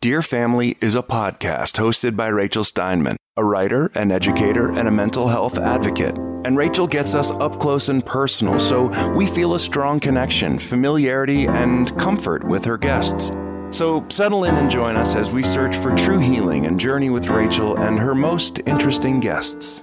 Dear Family is a podcast hosted by Rachel Steinman, a writer, an educator, and a mental health advocate. And Rachel gets us up close and personal, so we feel a strong connection, familiarity, and comfort with her guests. So settle in and join us as we search for true healing and journey with Rachel and her most interesting guests.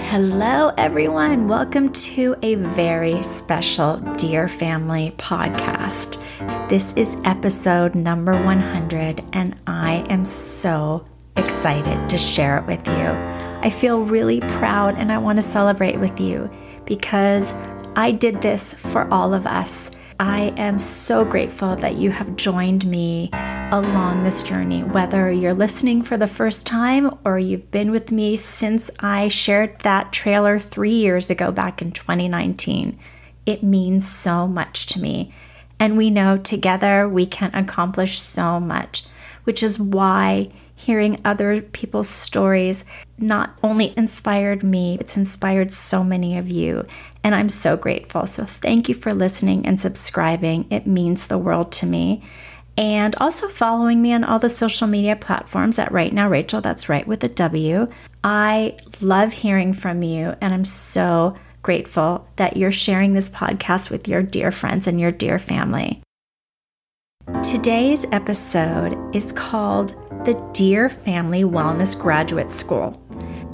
Hello, everyone. Welcome to a very special Dear Family podcast. This is episode number 100, and I am so excited to share it with you. I feel really proud and I want to celebrate with you because I did this for all of us. I am so grateful that you have joined me along this journey, whether you're listening for the first time or you've been with me since I shared that trailer 3 years ago back in 2019. It means so much to me. And we know together we can accomplish so much, which is why hearing other people's stories not only inspired me, it's inspired so many of you. And I'm so grateful. So thank you for listening and subscribing. It means the world to me. And also following me on all the social media platforms at Right Now Rachel, that's right with a W. I love hearing from you, and I'm so grateful that you're sharing this podcast with your dear friends and your dear family. Today's episode is called the Dear Family Wellness Graduate School,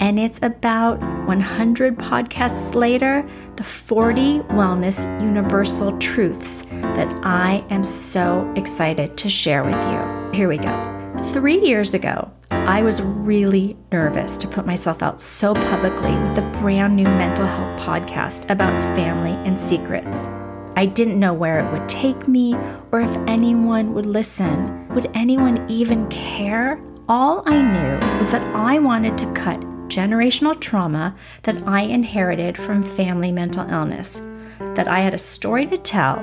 and it's about 100 podcasts later, the 40 wellness universal truths that I am so excited to share with you. Here we go. 3 years ago, I was really nervous to put myself out so publicly with a brand new mental health podcast about family and secrets. I didn't know where it would take me or if anyone would listen. Would anyone even care? All I knew was that I wanted to cut generational trauma that I inherited from family mental illness, that I had a story to tell,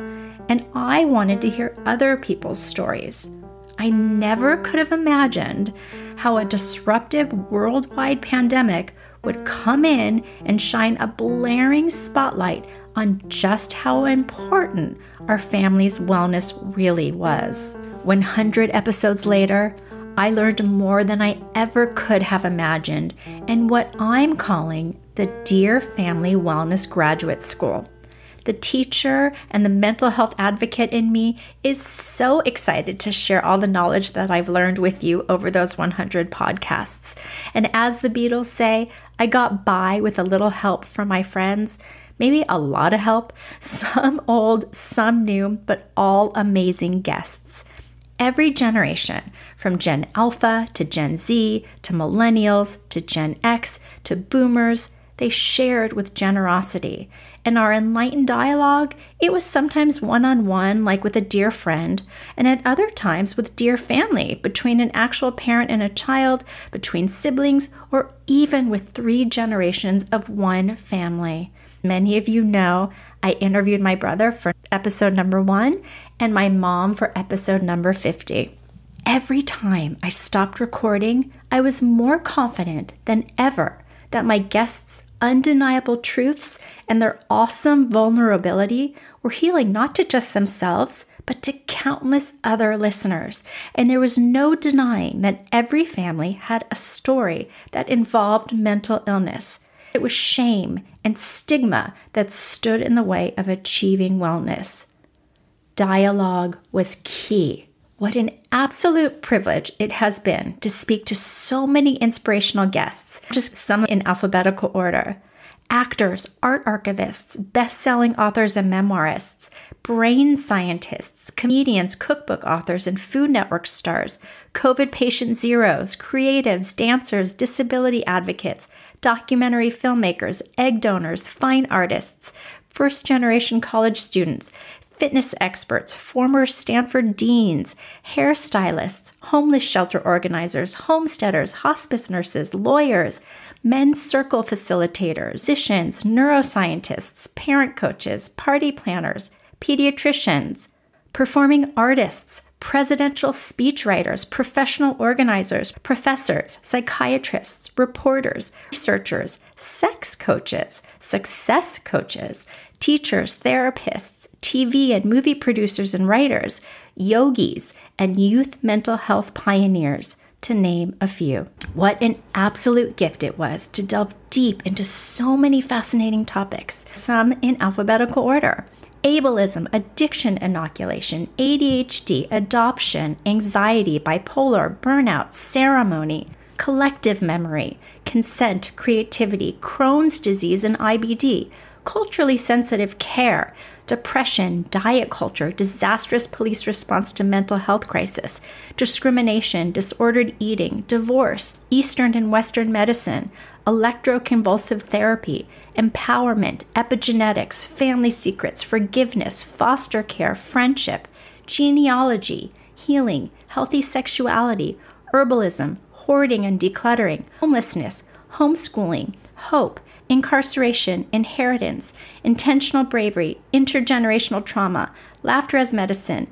and I wanted to hear other people's stories. I never could have imagined how a disruptive worldwide pandemic would come in and shine a blaring spotlight on just how important our family's wellness really was. 100 episodes later, I learned more than I ever could have imagined in what I'm calling the Dear Family Wellness Graduate School. The teacher and the mental health advocate in me is so excited to share all the knowledge that I've learned with you over those 100 podcasts. And as the Beatles say, I got by with a little help from my friends, maybe a lot of help, some old, some new, but all amazing guests. Every generation, from Gen Alpha to Gen Z to Millennials to Gen X to Boomers, they shared with generosity. In our enlightened dialogue, it was sometimes one-on-one, like with a dear friend, and at other times with dear family, between an actual parent and a child, between siblings, or even with 3 generations of one family. Many of you know I interviewed my brother for episode number 1 and my mom for episode number 50. Every time I stopped recording, I was more confident than ever that my guests' undeniable truths and their awesome vulnerability were healing not to just themselves, but to countless other listeners. And there was no denying that every family had a story that involved mental illness. It was shame and stigma that stood in the way of achieving wellness. Dialogue was key. What an absolute privilege it has been to speak to so many inspirational guests, just some in alphabetical order. Actors, art archivists, best-selling authors and memoirists, brain scientists, comedians, cookbook authors, and Food Network stars, COVID patient zeros, creatives, dancers, disability advocates, documentary filmmakers, egg donors, fine artists, first-generation college students, fitness experts, former Stanford deans, hairstylists, homeless shelter organizers, homesteaders, hospice nurses, lawyers, men's circle facilitators, physicians, neuroscientists, parent coaches, party planners, pediatricians, performing artists, presidential speechwriters, professional organizers, professors, psychiatrists, reporters, researchers, sex coaches, success coaches, teachers, therapists, TV and movie producers and writers, yogis, and youth mental health pioneers, to name a few. What an absolute gift it was to delve deep into so many fascinating topics, some in alphabetical order. Ableism, addiction inoculation, ADHD, adoption, anxiety, bipolar, burnout, ceremony, collective memory, consent, creativity, Crohn's disease and IBD, culturally sensitive care, depression, diet culture, disastrous police response to mental health crisis, discrimination, disordered eating, divorce, Eastern and Western medicine, electroconvulsive therapy, empowerment, epigenetics, family secrets, forgiveness, foster care, friendship, genealogy, healing, healthy sexuality, herbalism, hoarding and decluttering, homelessness, homeschooling, hope, incarceration, inheritance, intentional bravery, intergenerational trauma, laughter as medicine,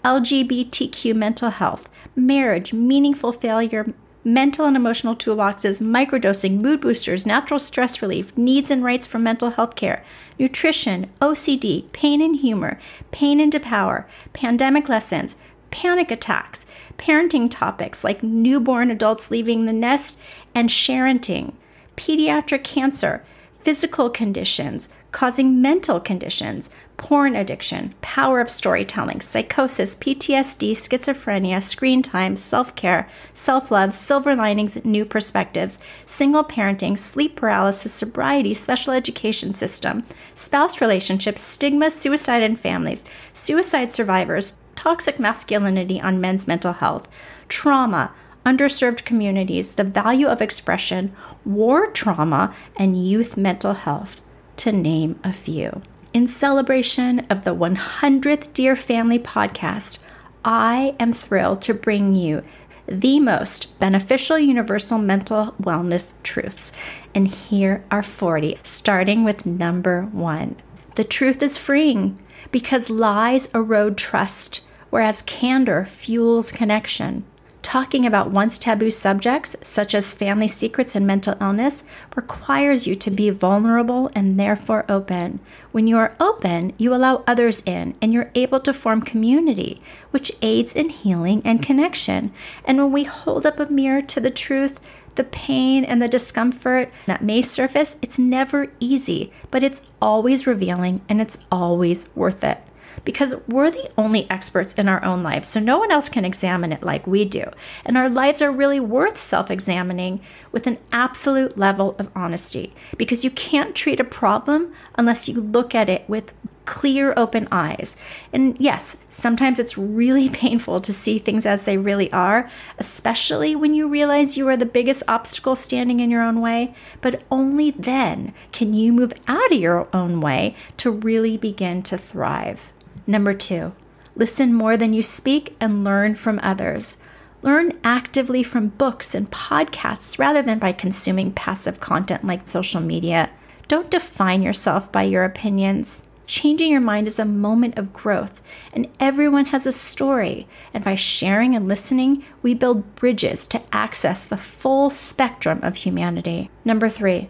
LGBTQ mental health, marriage, meaningful failure, mental and emotional toolboxes, microdosing, mood boosters, natural stress relief, needs and rights for mental health care, nutrition, OCD, pain and humor, pain into power, pandemic lessons, panic attacks, parenting topics like newborn adults leaving the nest and sharenting, pediatric cancer, physical conditions causing mental conditions, porn addiction, power of storytelling, psychosis, PTSD, schizophrenia, screen time, self-care, self-love, silver linings, new perspectives, single parenting, sleep paralysis, sobriety, special education system, spouse relationships, stigma, suicide in families, suicide survivors, toxic masculinity on men's mental health, trauma, underserved communities, the value of expression, war trauma, and youth mental health, to name a few. In celebration of the 100th Dear Family podcast, I am thrilled to bring you the most beneficial universal mental wellness truths. And here are 40, starting with number 1. The truth is freeing because lies erode trust, whereas candor fuels connection. Talking about once taboo subjects, such as family secrets and mental illness, requires you to be vulnerable and therefore open. When you are open, you allow others in and you're able to form community, which aids in healing and connection. And when we hold up a mirror to the truth, the pain and the discomfort that may surface, it's never easy, but it's always revealing and it's always worth it. Because we're the only experts in our own lives, so no one else can examine it like we do. And our lives are really worth self-examining with an absolute level of honesty, because you can't treat a problem unless you look at it with clear, open eyes. And yes, sometimes it's really painful to see things as they really are, especially when you realize you are the biggest obstacle standing in your own way, but only then can you move out of your own way to really begin to thrive. Number 2, listen more than you speak and learn from others. Learn actively from books and podcasts rather than by consuming passive content like social media. Don't define yourself by your opinions. Changing your mind is a moment of growth, and everyone has a story. And by sharing and listening, we build bridges to access the full spectrum of humanity. Number 3,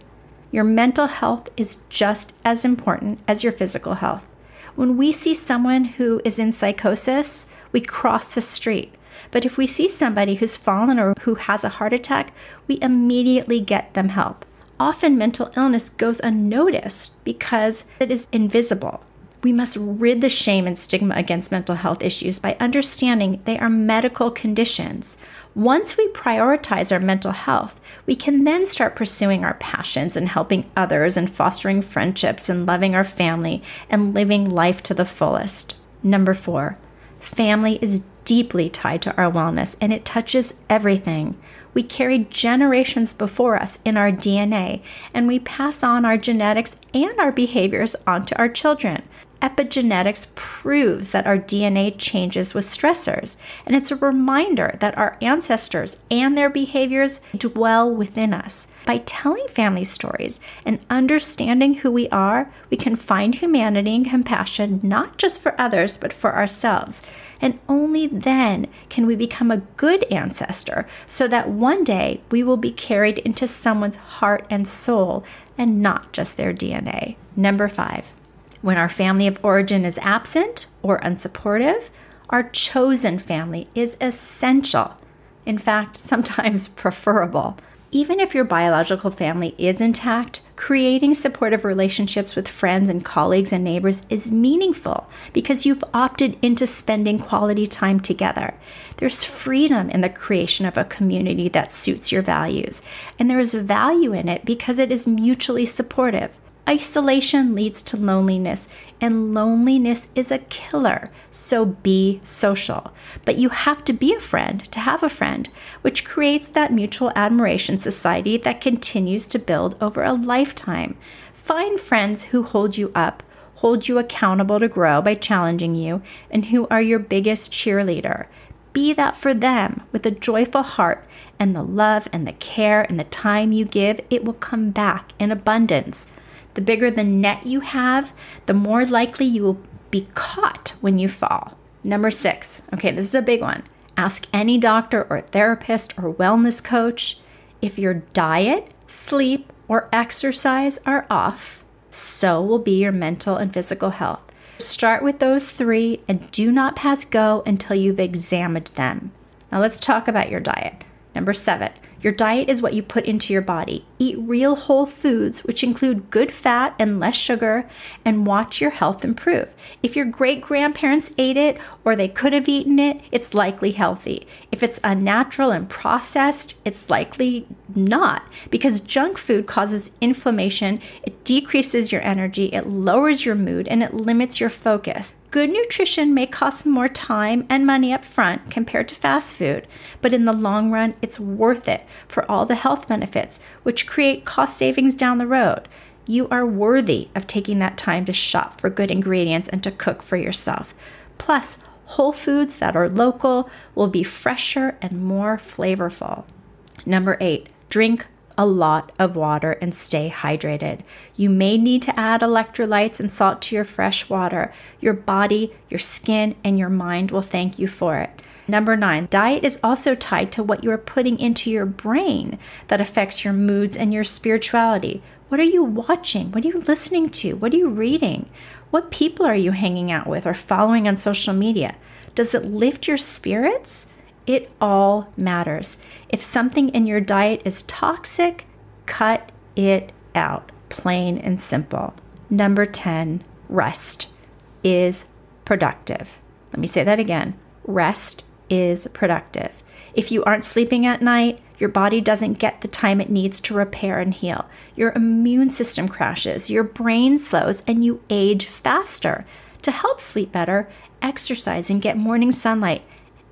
your mental health is just as important as your physical health. When we see someone who is in psychosis, we cross the street. But if we see somebody who's fallen or who has a heart attack, we immediately get them help. Often mental illness goes unnoticed because it is invisible. We must rid the shame and stigma against mental health issues by understanding they are medical conditions. Once we prioritize our mental health, we can then start pursuing our passions and helping others and fostering friendships and loving our family and living life to the fullest. Number 4, family is deeply tied to our wellness, and it touches everything. We carry generations before us in our DNA, and we pass on our genetics and our behaviors onto our children. Epigenetics proves that our DNA changes with stressors, and it's a reminder that our ancestors and their behaviors dwell within us. By telling family stories and understanding who we are, we can find humanity and compassion not just for others, but for ourselves. And only then can we become a good ancestor, so that one day we will be carried into someone's heart and soul and not just their DNA. Number 5. When our family of origin is absent or unsupportive, our chosen family is essential. In fact, sometimes preferable. Even if your biological family is intact, creating supportive relationships with friends and colleagues and neighbors is meaningful because you've opted into spending quality time together. There's freedom in the creation of a community that suits your values, and there is value in it because it is mutually supportive. Isolation leads to loneliness, and loneliness is a killer, so be social. But you have to be a friend to have a friend, which creates that mutual admiration society that continues to build over a lifetime. Find friends who hold you up, hold you accountable to grow by challenging you, and who are your biggest cheerleader. Be that for them with a joyful heart, and the love and the care and the time you give, it will come back in abundance. The bigger the net you have, the more likely you will be caught when you fall. Number 6. Okay, this is a big one. Ask any doctor or therapist or wellness coach if your diet, sleep, or exercise are off, so will be your mental and physical health. Start with those 3 and do not pass go until you've examined them. Now let's talk about your diet. Number 7. Your diet is what you put into your body. Eat real whole foods, which include good fat and less sugar, and watch your health improve. If your great-grandparents ate it or they could have eaten it, it's likely healthy. If it's unnatural and processed, it's likely not, because junk food causes inflammation, it decreases your energy, it lowers your mood, and it limits your focus. Good nutrition may cost more time and money up front compared to fast food, but in the long run, it's worth it for all the health benefits, which create cost savings down the road. You are worthy of taking that time to shop for good ingredients and to cook for yourself. Plus, whole foods that are local will be fresher and more flavorful. Number 8, drink a lot of water and stay hydrated. You may need to add electrolytes and salt to your fresh water. Your body, your skin, and your mind will thank you for it. Number 9, diet is also tied to what you are putting into your brain that affects your moods and your spirituality. What are you watching? What are you listening to? What are you reading? What people are you hanging out with or following on social media? Does it lift your spirits? It all matters. If something in your diet is toxic, cut it out, plain and simple. Number 10, rest is productive. Let me say that again. Rest is productive. If you aren't sleeping at night, your body doesn't get the time it needs to repair and heal. Your immune system crashes, your brain slows, and you age faster. To help sleep better, exercise and get morning sunlight,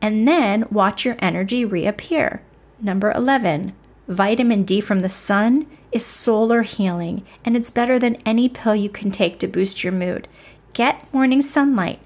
and then watch your energy reappear. Number 11, vitamin D from the sun is solar healing, and it's better than any pill you can take to boost your mood. Get morning sunlight,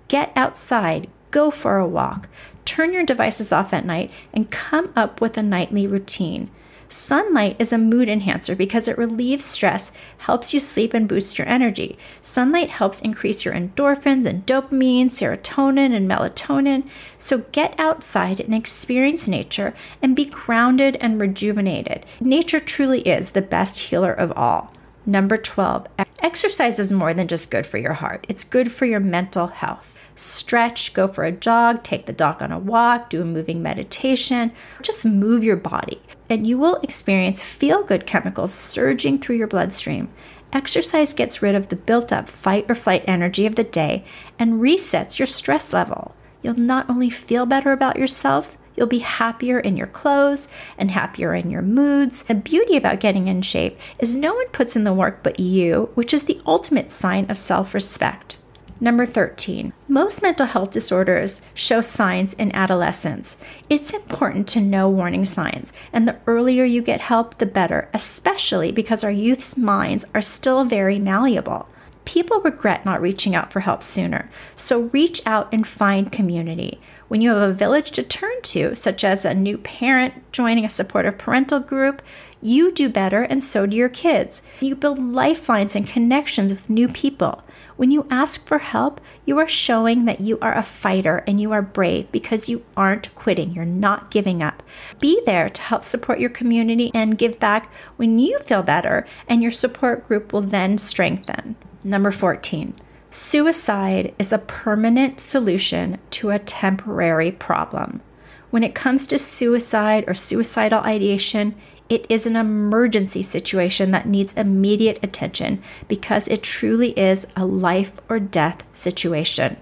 get outside, go for a walk, turn your devices off at night, and come up with a nightly routine. Sunlight is a mood enhancer because it relieves stress, helps you sleep, and boosts your energy. Sunlight helps increase your endorphins and dopamine, serotonin, and melatonin. So get outside and experience nature and be grounded and rejuvenated. Nature truly is the best healer of all. Number 12, exercise is more than just good for your heart. It's good for your mental health. Stretch, go for a jog, take the dog on a walk, do a moving meditation, just move your body, and you will experience feel-good chemicals surging through your bloodstream. Exercise gets rid of the built-up fight or flight energy of the day and resets your stress level. You'll not only feel better about yourself, you'll be happier in your clothes and happier in your moods. The beauty about getting in shape is no one puts in the work but you, which is the ultimate sign of self-respect. Number 13, most mental health disorders show signs in adolescence. It's important to know warning signs, and the earlier you get help, the better, especially because our youth's minds are still very malleable. People regret not reaching out for help sooner, so reach out and find community. When you have a village to turn to, such as a new parent joining a supportive parental group, you do better and so do your kids. You build lifelines and connections with new people. When you ask for help, you are showing that you are a fighter and you are brave because you aren't quitting. You're not giving up. Be there to help support your community and give back when you feel better, and your support group will then strengthen. Number 14, suicide is a permanent solution to a temporary problem. When it comes to suicide or suicidal ideation, it is an emergency situation that needs immediate attention because it truly is a life or death situation.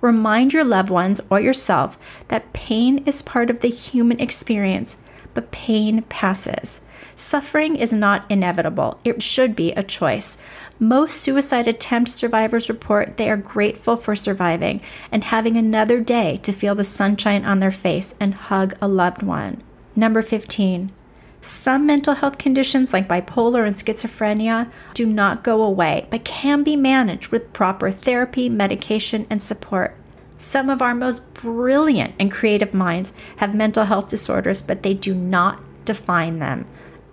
Remind your loved ones or yourself that pain is part of the human experience, but pain passes. Suffering is not inevitable. It should be a choice. Most suicide attempt survivors report they are grateful for surviving and having another day to feel the sunshine on their face and hug a loved one. Number 15. Some mental health conditions like bipolar and schizophrenia do not go away, but can be managed with proper therapy, medication, and support. Some of our most brilliant and creative minds have mental health disorders, but they do not define them.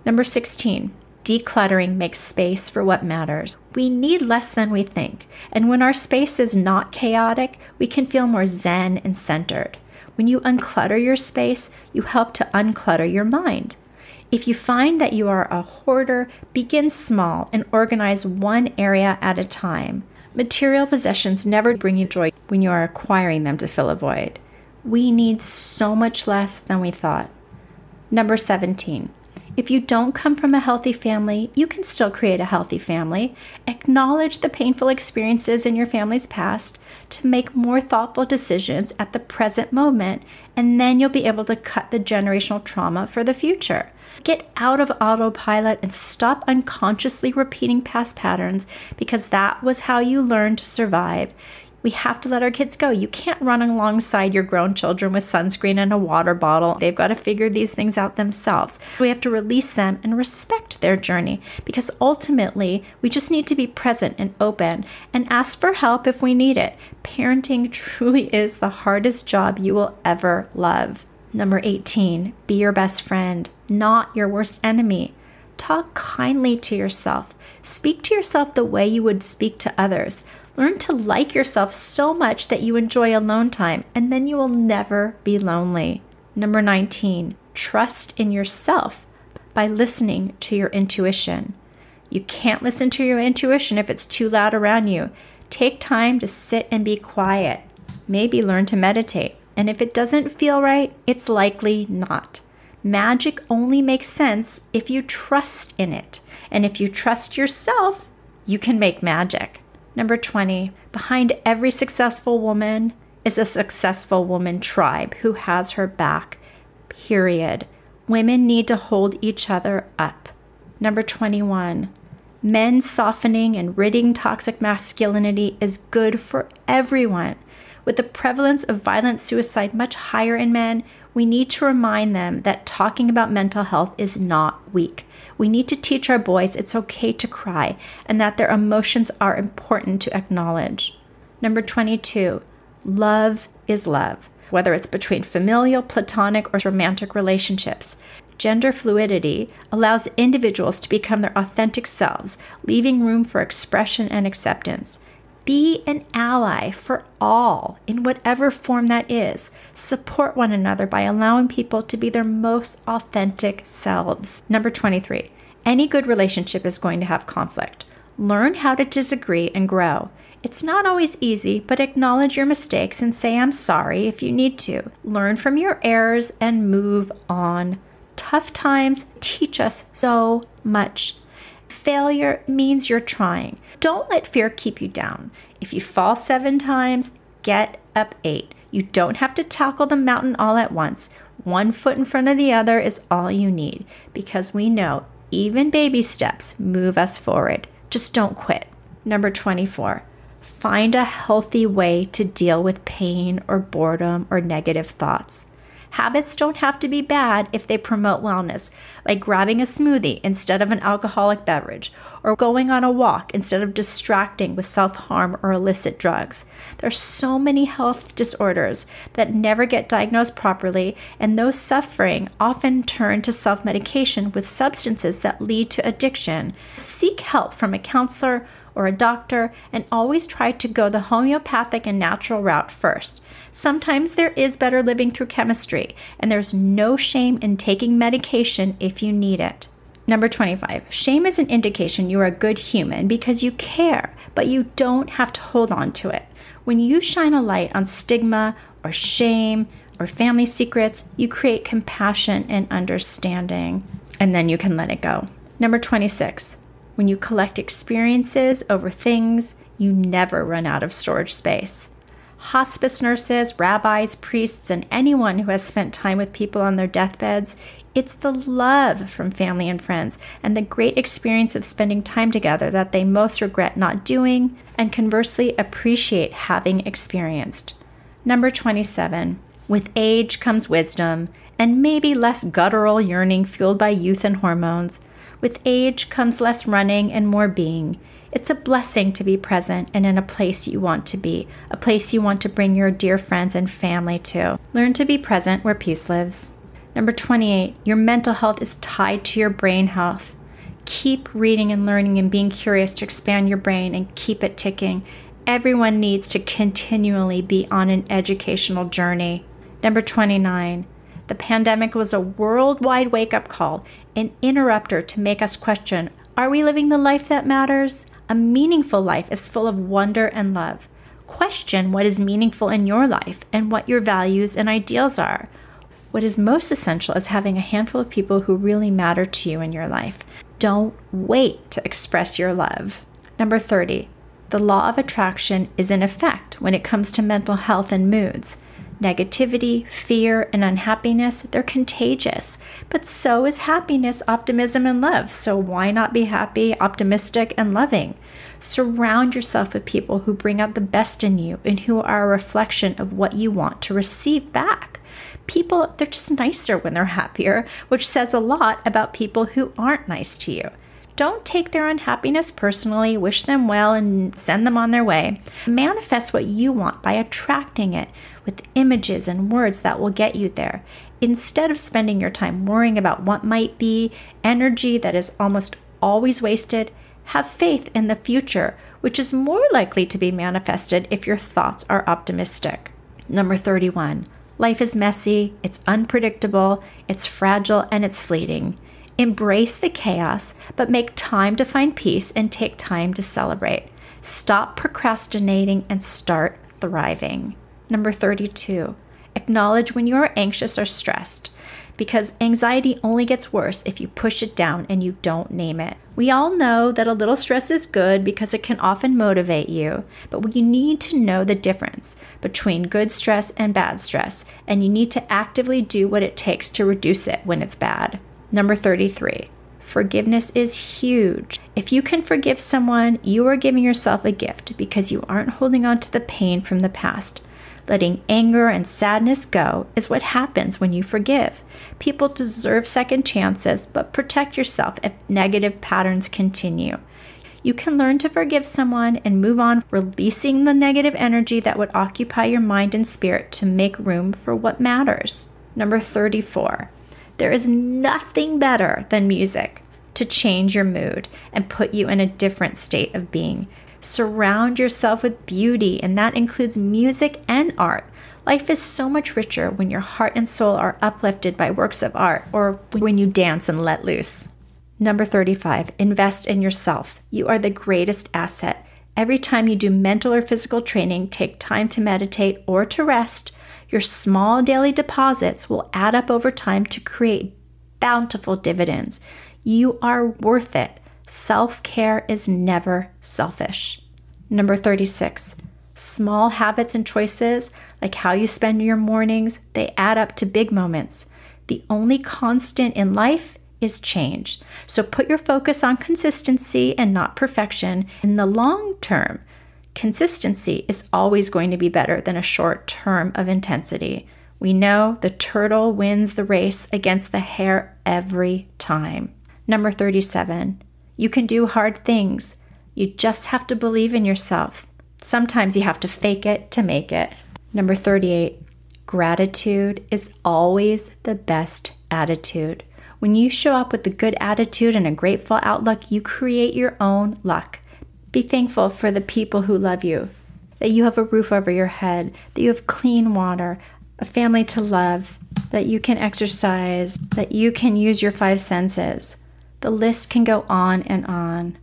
Number 16, decluttering makes space for what matters. We need less than we think, and when our space is not chaotic, we can feel more zen and centered. When you unclutter your space, you help to unclutter your mind. If you find that you are a hoarder, begin small and organize one area at a time. Material possessions never bring you joy when you are acquiring them to fill a void. We need so much less than we thought. Number 17. If you don't come from a healthy family, you can still create a healthy family. Acknowledge the painful experiences in your family's past to make more thoughtful decisions at the present moment, and then you'll be able to cut the generational trauma for the future. Get out of autopilot and stop unconsciously repeating past patterns because that was how you learned to survive. We have to let our kids go. You can't run alongside your grown children with sunscreen and a water bottle. They've got to figure these things out themselves. We have to release them and respect their journey because ultimately we just need to be present and open and ask for help if we need it. Parenting truly is the hardest job you will ever love. Number 18, be your best friend, not your worst enemy. Talk kindly to yourself. Speak to yourself the way you would speak to others. Learn to like yourself so much that you enjoy alone time, and then you will never be lonely. Number 19, trust in yourself by listening to your intuition. You can't listen to your intuition if it's too loud around you. Take time to sit and be quiet. Maybe learn to meditate. And if it doesn't feel right, it's likely not. Magic only makes sense if you trust in it. And if you trust yourself, you can make magic. Number 20, behind every successful woman is a successful woman tribe who has her back, period. Women need to hold each other up. Number 21, men softening and ridding toxic masculinity is good for everyone. With the prevalence of violent suicide much higher in men, we need to remind them that talking about mental health is not weak. We need to teach our boys it's okay to cry and that their emotions are important to acknowledge. Number 22, love is love, whether it's between familial, platonic, or romantic relationships. Gender fluidity allows individuals to become their authentic selves, leaving room for expression and acceptance. Be an ally for all in whatever form that is. Support one another by allowing people to be their most authentic selves. Number 23, any good relationship is going to have conflict. Learn how to disagree and grow. It's not always easy, but acknowledge your mistakes and say I'm sorry if you need to. Learn from your errors and move on. Tough times teach us so much. Failure means you're trying. Don't let fear keep you down. If you fall 7 times, get up 8. You don't have to tackle the mountain all at once. 1 foot in front of the other is all you need because we know even baby steps move us forward. Just don't quit. Number 24, find a healthy way to deal with pain or boredom or negative thoughts. Habits don't have to be bad if they promote wellness, like grabbing a smoothie instead of an alcoholic beverage, or going on a walk instead of distracting with self-harm or illicit drugs. There are so many health disorders that never get diagnosed properly, and those suffering often turn to self-medication with substances that lead to addiction. Seek help from a counselor or a doctor, and always try to go the homeopathic and natural route first. Sometimes there is better living through chemistry, and there's no shame in taking medication if you need it. Number 25, shame is an indication you are a good human because you care, but you don't have to hold on to it. When you shine a light on stigma or shame or family secrets, you create compassion and understanding, and then you can let it go. Number 26, when you collect experiences over things, you never run out of storage space. Hospice nurses, rabbis, priests, and anyone who has spent time with people on their deathbeds, it's the love from family and friends and the great experience of spending time together that they most regret not doing and conversely appreciate having experienced. Number 27, with age comes wisdom and maybe less guttural yearning fueled by youth and hormones. With age comes less running and more being. It's a blessing to be present and in a place you want to be, a place you want to bring your dear friends and family to. Learn to be present where peace lives. Number 28, your mental health is tied to your brain health. Keep reading and learning and being curious to expand your brain and keep it ticking. Everyone needs to continually be on an educational journey. Number 29, the pandemic was a worldwide wake-up call, an interrupter to make us question, are we living the life that matters? A meaningful life is full of wonder and love. Question what is meaningful in your life and what your values and ideals are. What is most essential is having a handful of people who really matter to you in your life. Don't wait to express your love. Number 30, the law of attraction is in effect when it comes to mental health and moods. Negativity, fear, and unhappiness, they're contagious. But so is happiness, optimism, and love. So why not be happy, optimistic, and loving? Surround yourself with people who bring out the best in you and who are a reflection of what you want to receive back. People, they're just nicer when they're happier, which says a lot about people who aren't nice to you. Don't take their unhappiness personally, wish them well, and send them on their way. Manifest what you want by attracting it with images and words that will get you there. Instead of spending your time worrying about what might be, energy that is almost always wasted, have faith in the future, which is more likely to be manifested if your thoughts are optimistic. Number 31, life is messy, it's unpredictable, it's fragile, and it's fleeting. Embrace the chaos, but make time to find peace and take time to celebrate. Stop procrastinating and start thriving. Number 32, acknowledge when you are anxious or stressed, because anxiety only gets worse if you push it down and you don't name it. We all know that a little stress is good because it can often motivate you, but you need to know the difference between good stress and bad stress, and you need to actively do what it takes to reduce it when it's bad. Number 33, forgiveness is huge. If you can forgive someone, you are giving yourself a gift because you aren't holding on to the pain from the past. Letting anger and sadness go is what happens when you forgive. People deserve second chances, but protect yourself if negative patterns continue. You can learn to forgive someone and move on, releasing the negative energy that would occupy your mind and spirit to make room for what matters. Number 34. There is nothing better than music to change your mood and put you in a different state of being. Surround yourself with beauty, and that includes music and art. Life is so much richer when your heart and soul are uplifted by works of art or when you dance and let loose. Number 35, invest in yourself. You are the greatest asset. Every time you do mental or physical training, take time to meditate or to rest. Your small daily deposits will add up over time to create bountiful dividends. You are worth it. Self-care is never selfish. Number 36, small habits and choices, like how you spend your mornings, they add up to big moments. The only constant in life is change. So put your focus on consistency and not perfection. In the long term, consistency is always going to be better than a short term of intensity. We know the turtle wins the race against the hare every time. Number 37, you can do hard things. You just have to believe in yourself. Sometimes you have to fake it to make it. Number 38, gratitude is always the best attitude. When you show up with a good attitude and a grateful outlook, you create your own luck. Be thankful for the people who love you, that you have a roof over your head, that you have clean water, a family to love, that you can exercise, that you can use your 5 senses. The list can go on and on.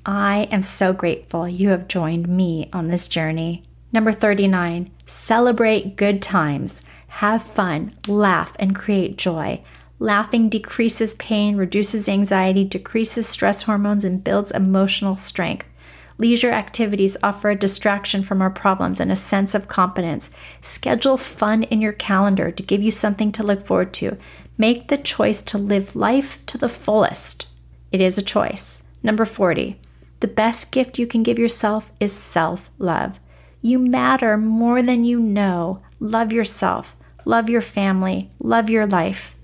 I am so grateful you have joined me on this journey. Number 39, celebrate good times. Have fun, laugh, and create joy. Laughing decreases pain, reduces anxiety, decreases stress hormones, and builds emotional strength. Leisure activities offer a distraction from our problems and a sense of competence. Schedule fun in your calendar to give you something to look forward to. Make the choice to live life to the fullest. It is a choice. Number 40, the best gift you can give yourself is self-love. You matter more than you know. Love yourself. Love your family. Love your life.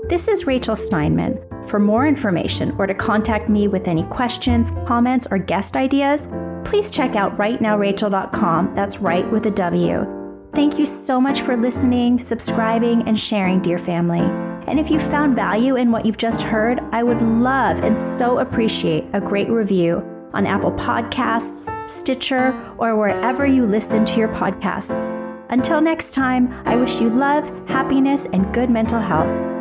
This is Rachel Steinman. For more information or to contact me with any questions, comments, or guest ideas, please check out rightnowrachel.com. That's right with a W. Thank you so much for listening, subscribing, and sharing, dear family. And if you found value in what you've just heard, I would love and so appreciate a great review on Apple Podcasts, Stitcher, or wherever you listen to your podcasts. Until next time, I wish you love, happiness, and good mental health.